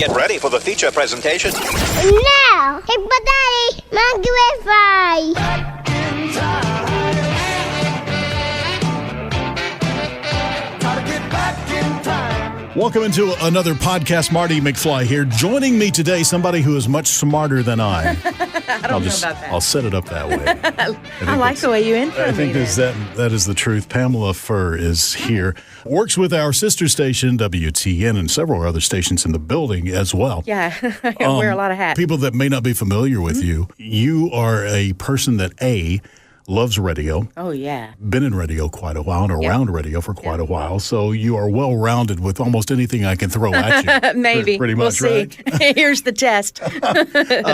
Get ready for the feature presentation. Now, everybody, mag-wifi! Welcome into another podcast. Marty McFly here. Joining me today, somebody who is much smarter than I. I don't know about that. I'll set it up that way. I like the way you intro me. I think that is the truth. Pamela Furr is here. Works with our sister station, WTN, and several other stations in the building as well. Yeah, I wear a lot of hats. People that may not be familiar with you are a person that, loves radio. Oh, yeah. Been in radio quite a while and around radio for quite a while. So you are well-rounded with almost anything I can throw at you. Maybe. Pretty much, we'll see. right? Here's the test.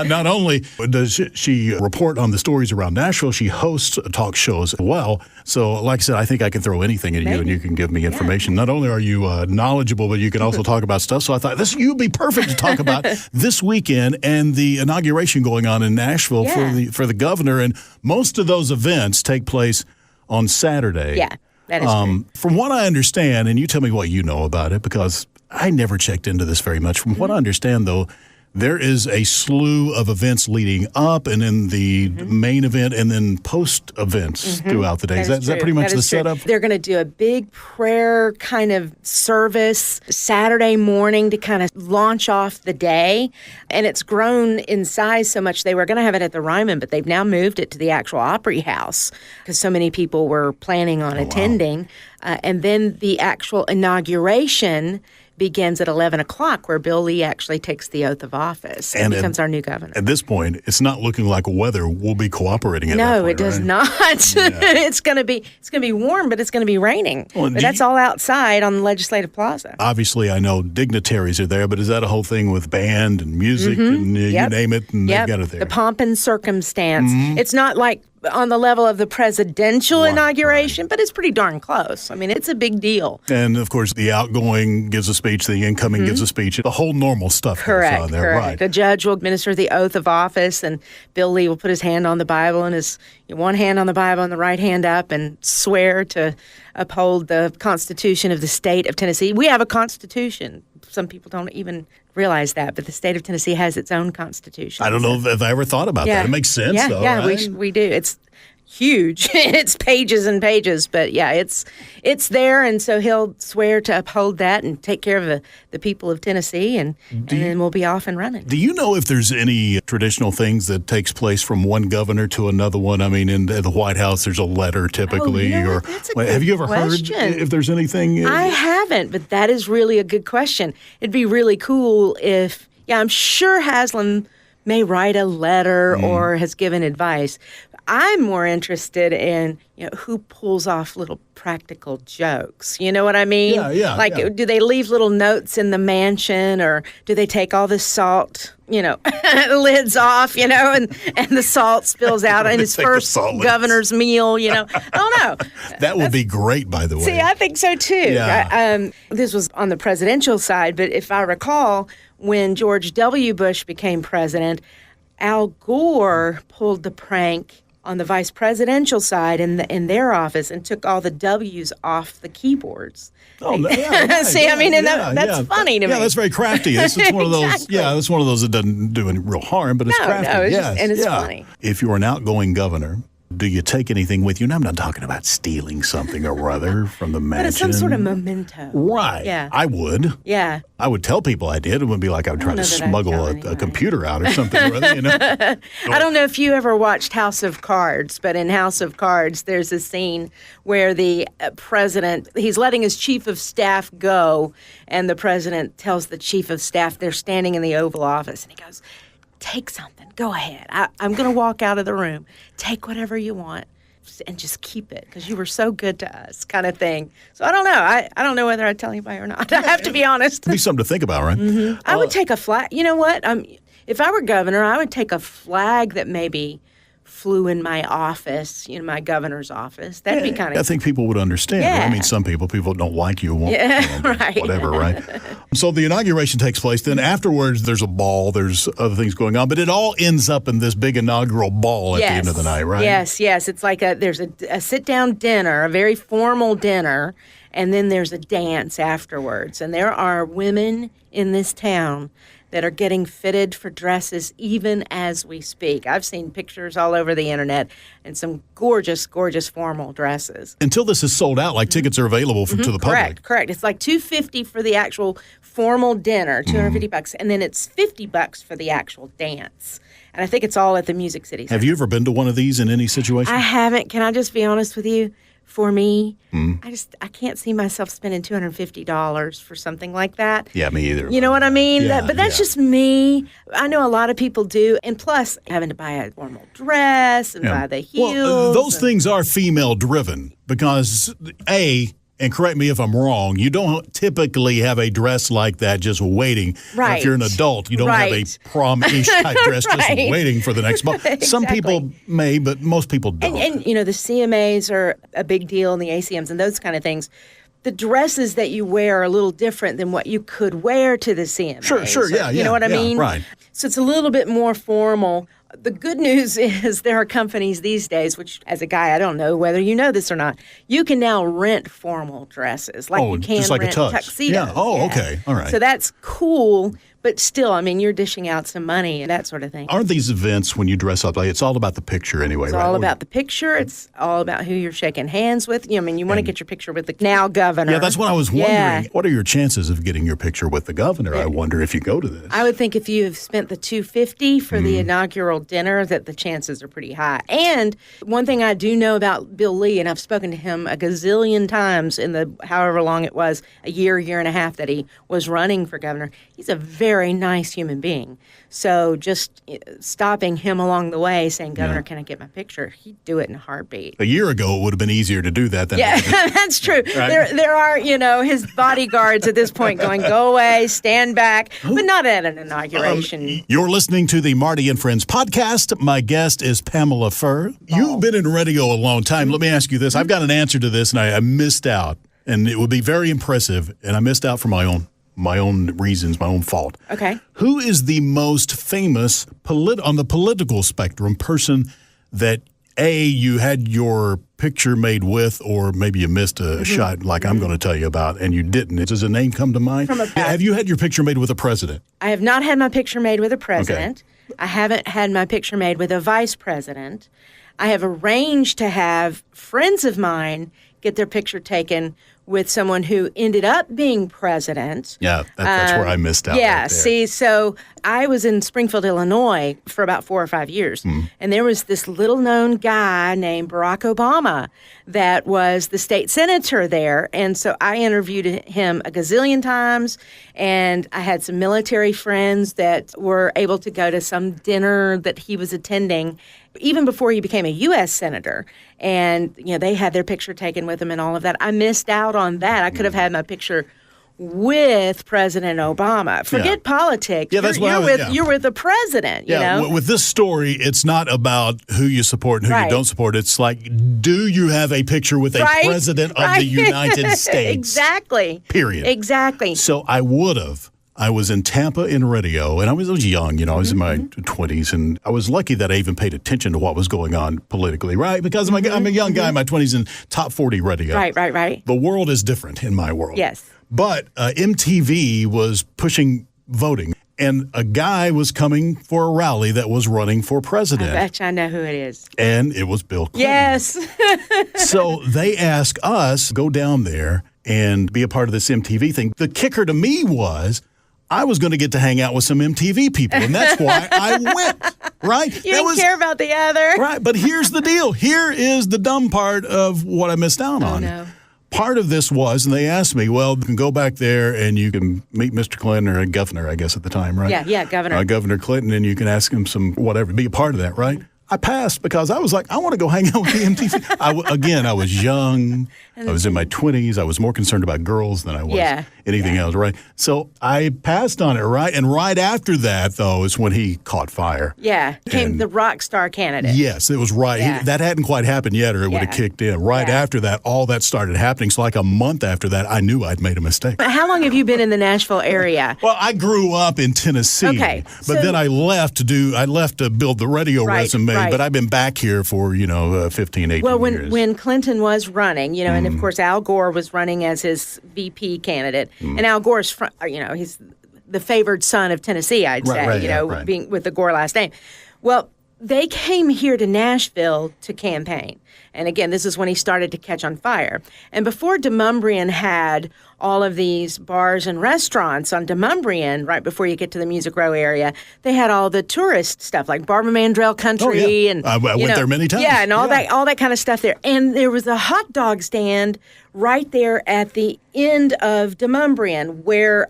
Not only does she report on the stories around Nashville, she hosts talk shows as well. So, like I said, I think I can throw anything at you and you can give me information. Not only are you knowledgeable, but you can also talk about stuff. So I thought you'd be perfect to talk about this weekend and the inauguration going on in Nashville for the governor. And most of those events take place on Saturday. Yeah, that is true. From what I understand, and you tell me what you know about it, because I never checked into this very much. From what I understand, though, there is a slew of events leading up and in the main event and then post events throughout the day. Is that pretty much the setup? They're going to do a big prayer kind of service Saturday morning to kind of launch off the day. And it's grown in size so much. They were going to have it at the Ryman, but they've now moved it to the actual Opry House because so many people were planning on attending. And then the actual inauguration begins at 11 o'clock, where Bill Lee actually takes the oath of office and becomes our new governor. At this point, it's not looking like weather will be cooperating at that No, point, it does right? not. Yeah. It's going to be warm, but it's going to be raining. But that's all outside on the Legislative Plaza. Obviously, I know dignitaries are there, but is that a whole thing with band and music and you name it, and they've got it there? The pomp and circumstance. It's not like on the level of the presidential inauguration, but it's pretty darn close. I mean, it's a big deal. And, of course, the outgoing gives a speech, the incoming gives a speech. The whole normal stuff goes on there. Correct. Right. The judge will administer the oath of office, and Bill Lee will put his hand on the Bible and his one hand on the Bible and the right hand up and swear to uphold the Constitution of the state of Tennessee. We have a Constitution. Some people don't even realize that, but the state of Tennessee has its own Constitution. I don't know if I ever thought about that. It makes sense, though, right? Yeah, we do. It's huge. It's pages and pages, but it's there, and so he'll swear to uphold that and take care of the people of Tennessee, and then we'll be off and running. Do you know if there's any traditional things that takes place from one governor to another one? I mean, in the White House, there's a letter typically. That's a good have you ever question. heard if there's anything? I haven't, but that is really a good question. It'd be really cool if, I'm sure Haslam may write a letter or has given advice. I'm more interested in, who pulls off little practical jokes. You know what I mean? Yeah. Do they leave little notes in the mansion, or do they take all the salt, lids off, and the salt spills out in his first governor's meal, I don't know. That would be great, by the way. See, I think so, too. Yeah. This was on the presidential side, but if I recall, when George W. Bush became president, Al Gore pulled the prank on the vice presidential side in their office and took all the W's off the keyboards. Oh, yeah, right. See, that's funny to me. Yeah, that's very crafty. This is one of those. Exactly. Yeah, that's one of those that doesn't do any real harm, but it's crafty. No, it's funny. If you're an outgoing governor, do you take anything with you? And I'm not talking about stealing something or other from the mansion. But it's some sort of memento. Right. Yeah. I would. Yeah. I would tell people I did. It would be like I would try to smuggle a computer out or something. I don't know if you ever watched House of Cards, but in House of Cards, there's a scene where the president, he's letting his chief of staff go, and the president tells the chief of staff, they're standing in the Oval Office, and he goes, take something. Go ahead. I'm going to walk out of the room. Take whatever you want and just keep it because you were so good to us, kind of thing. So I don't know. I don't know whether I'd tell anybody or not. I have to be honest. It'd be something to think about, right? I would take a flag. You know what? If I were governor, I would take a flag that maybe flew in my office, my governor's office. That'd be kind of... I think people would understand. Yeah. I mean, some people don't like you, won't, right. whatever, right? So the inauguration takes place. Then afterwards, there's a ball. There's other things going on. But it all ends up in this big inaugural ball at the end of the night, right? Yes. It's like there's a sit-down dinner, a very formal dinner, and then there's a dance afterwards. And there are women in this town that are getting fitted for dresses even as we speak. I've seen pictures all over the internet and some gorgeous, gorgeous formal dresses. Until this is sold out, like tickets are available to the public. Correct. It's like $250 for the actual formal dinner, $250, and then it's $50 for the actual dance. And I think it's all at the Music City Center. Have you ever been to one of these in any situation? I haven't. Can I just be honest with you? For me, I can't see myself spending $250 for something like that. Yeah, me either. You know what I mean? Yeah, But that's just me. I know a lot of people do. And plus, having to buy a formal dress and buy the heels. Well, those things are female-driven because, and correct me if I'm wrong, you don't typically have a dress like that just waiting. Right. If you're an adult, you don't have a prom-ish type dress just waiting for the next month. Some people may, but most people don't. And the CMAs are a big deal, and the ACMs and those kind of things. The dresses that you wear are a little different than what you could wear to the CMAs. Sure, yeah. You know what I mean? Right. So it's a little bit more formal. The good news is there are companies these days, which as a guy, I don't know whether you know this or not, you can now rent formal dresses. Like you can just like rent a tux. tuxedos. Yeah. Okay. All right. So that's cool, but still, I mean, you're dishing out some money and that sort of thing. Aren't these events when you dress up like it's all about the picture anyway, It's right? all about the picture. It's all about who you're shaking hands with. You want to get your picture with the now governor. Yeah, that's what I was wondering. Yeah. What are your chances of getting your picture with the governor? I wonder if you go to this. I would think if you've spent the $250 for the inaugural dinner, that the chances are pretty high. And one thing I do know about Bill Lee, and I've spoken to him a gazillion times in the however long it was, a year and a half that he was running for governor, he's a very nice human being. So just stopping him along the way saying, Governor, can I get my picture? He'd do it in a heartbeat. A year ago, it would have been easier to do that than Yeah, that's true. Right? There are, his bodyguards at this point going, go away, stand back, but not at an inauguration. You're listening to the Marty and Friends podcast. My guest is Pamela Furr. You've been in radio a long time. Let me ask you this. I've got an answer to this, and I missed out, and it would be very impressive, and I missed out for my own reasons, my own fault. Okay. Who is the most famous on the political spectrum person that you had your picture made with, or maybe you missed a shot like I'm going to tell you about, and you didn't? Does a name come to mind? Have you had your picture made with a president? I have not had my picture made with a president. Okay. I haven't had my picture made with a vice president. I have arranged to have friends of mine get their picture taken with someone who ended up being president. Yeah, that's where I missed out. Yeah, right there. see, so I was in Springfield, Illinois for about 4 or 5 years, and there was this little-known guy named Barack Obama that was the state senator there, and so I interviewed him a gazillion times, and I had some military friends that were able to go to some dinner that he was attending even before he became a U.S. senator. And, they had their picture taken with him and all of that. I missed out on that. I could have had my picture with President Obama. Forget politics. Yeah, that's you're with the president, you know? With this story, it's not about who you support and who you don't support. It's like, do you have a picture with a president of the United States? Exactly. Period. Exactly. So I would have. I was in Tampa in radio, and I was young, I was in my 20s, and I was lucky that I even paid attention to what was going on politically, right? Because I'm a young guy in my 20s in top 40 radio. Right. The world is different in my world. Yes. But MTV was pushing voting, and a guy was coming for a rally that was running for president. I bet you I know who it is. And it was Bill Clinton. Yes. So they asked us, go down there and be a part of this MTV thing. The kicker to me was, I was going to get to hang out with some MTV people, and that's why I went, right? You didn't care about the other. Right, but here's the deal. Here is the dumb part of what I missed out on. No. Part of this was, and they asked me, well, you can go back there and you can meet Mr. Clinton, or a governor, I guess, at the time, right? Yeah, governor. Governor Clinton, and you can ask him some whatever, be a part of that, right? I passed because I was like, I want to go hang out with the MTV. I was young. I was in my 20s. I was more concerned about girls than I was anything else, right? So I passed on it, right? And right after that, though, is when he caught fire. Yeah, became the rock star candidate. Yes, it was right. Yeah. That hadn't quite happened yet, or it would have kicked in. Right after that, all that started happening. So like a month after that, I knew I'd made a mistake. How long have you been in the Nashville area? Well, I grew up in Tennessee, but then I left to build the radio resume. But I've been back here for 15, 18 years. Well, when Clinton was running, and of course Al Gore was running as his VP candidate, and Al Gore's he's the favored son of Tennessee, I'd say, being with the Gore last name. Well, they came here to Nashville to campaign. And again, this is when he started to catch on fire. And before Demonbreun had all of these bars and restaurants on Demonbreun, right before you get to the Music Row area, they had all the tourist stuff like Barbara Mandrell Country. And I went there many times. Yeah, and all that kind of stuff there. And there was a hot dog stand right there at the end of Demonbreun where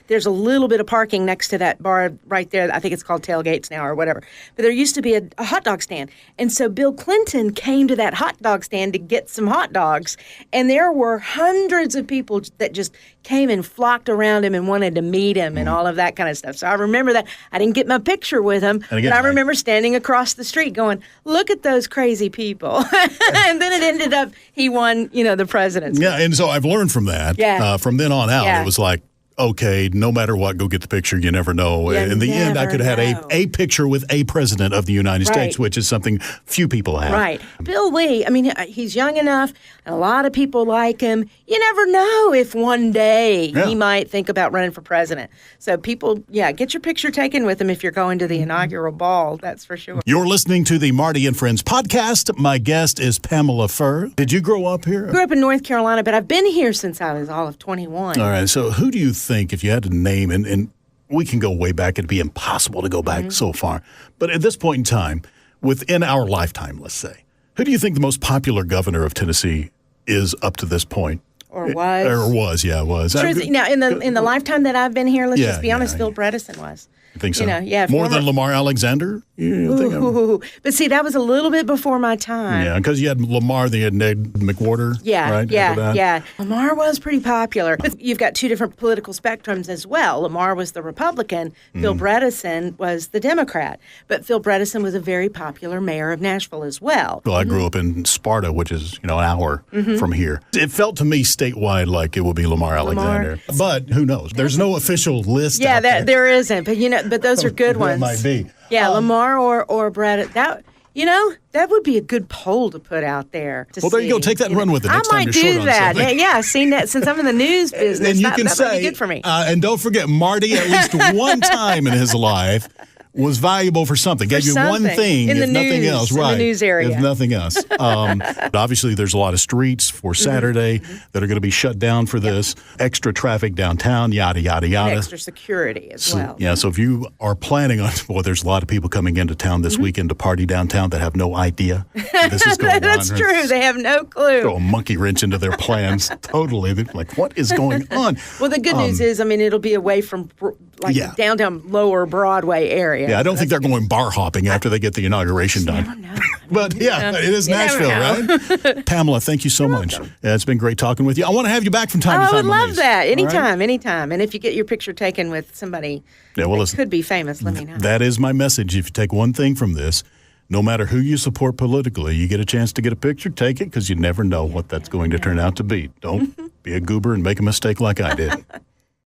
there's a little bit of parking next to that bar right there. I think it's called Tailgates now or whatever. But there used to be a hot dog stand. And so Bill Clinton came to that hot dog stand to get some hot dogs. And there were hundreds of people that just came and flocked around him and wanted to meet him and all of that kind of stuff. So I remember that. I didn't get my picture with him, but I remember standing across the street going, look at those crazy people. And then it ended up he won, the presidency. Yeah, and so I've learned from that. Yeah. From then on out, it was like, okay, no matter what, go get the picture. You never know. In the end, I could have had a picture with a president of the United States, which is something few people have. Right. Bill Lee, he's young enough, and a lot of people like him. You never know if one day he might think about running for president. So people, get your picture taken with him if you're going to the inaugural ball, that's for sure. You're listening to the Marty and Friends podcast. My guest is Pamela Furr. Did you grow up here? Grew up in North Carolina, but I've been here since I was all of 21. All right, so who do you think, if you had to name, and we can go way back, it'd be impossible to go back so far, but at this point in time, within our lifetime, let's say, who do you think the most popular governor of Tennessee is up to this point? Or was. Was. Now, in the lifetime that I've been here, let's just be honest, Phil Bredesen was. I think so. More than Lamar Alexander? But see, that was a little bit before my time. Yeah, because you had Lamar, then you had Ned McWhorter. Yeah. Lamar was pretty popular. But you've got two different political spectrums as well. Lamar was the Republican. Phil Bredesen was the Democrat. But Phil Bredesen was a very popular mayor of Nashville as well. Well, I grew up in Sparta, which is, an hour from here. It felt to me statewide like it would be Lamar Alexander. But who knows? There's no official list out there. There isn't. But those are good ones. That might be. Yeah, Lamar or Brad. That would be a good poll to put out there. There you go. Take that and run with it. Next I might time you're do short that. on something. Yeah, seen that since I'm in the news business. And you can that say, would be good for me. And don't forget, Marty, at least one time in his life, was valuable for something. Gave you one thing, in the if nothing news, else. In Right. the news area. If nothing else. But obviously, there's a lot of streets for Saturday that are going to be shut down for this. Extra traffic downtown, yada, yada, yada. And extra security as well. Yeah, so if you are planning on, there's a lot of people coming into town this weekend to party downtown that have no idea this is going on. That's true. They have no clue. Throw a monkey wrench into their plans. Totally. They're like, what is going on? Well, the good news is, it'll be away from downtown lower Broadway area. Yeah, I don't think they're going bar hopping after they get the inauguration done. Never know. But it is Nashville, right? Pamela, thank you so much. Yeah, it's been great talking with you. I want to have you back from time to time. I would love these. that. Anytime. And if you get your picture taken with somebody that could be famous, let me know. That is my message. If you take one thing from this, no matter who you support politically, you get a chance to get a picture, take it, because you never know what that's going to turn out to be. Don't be a goober and make a mistake like I did.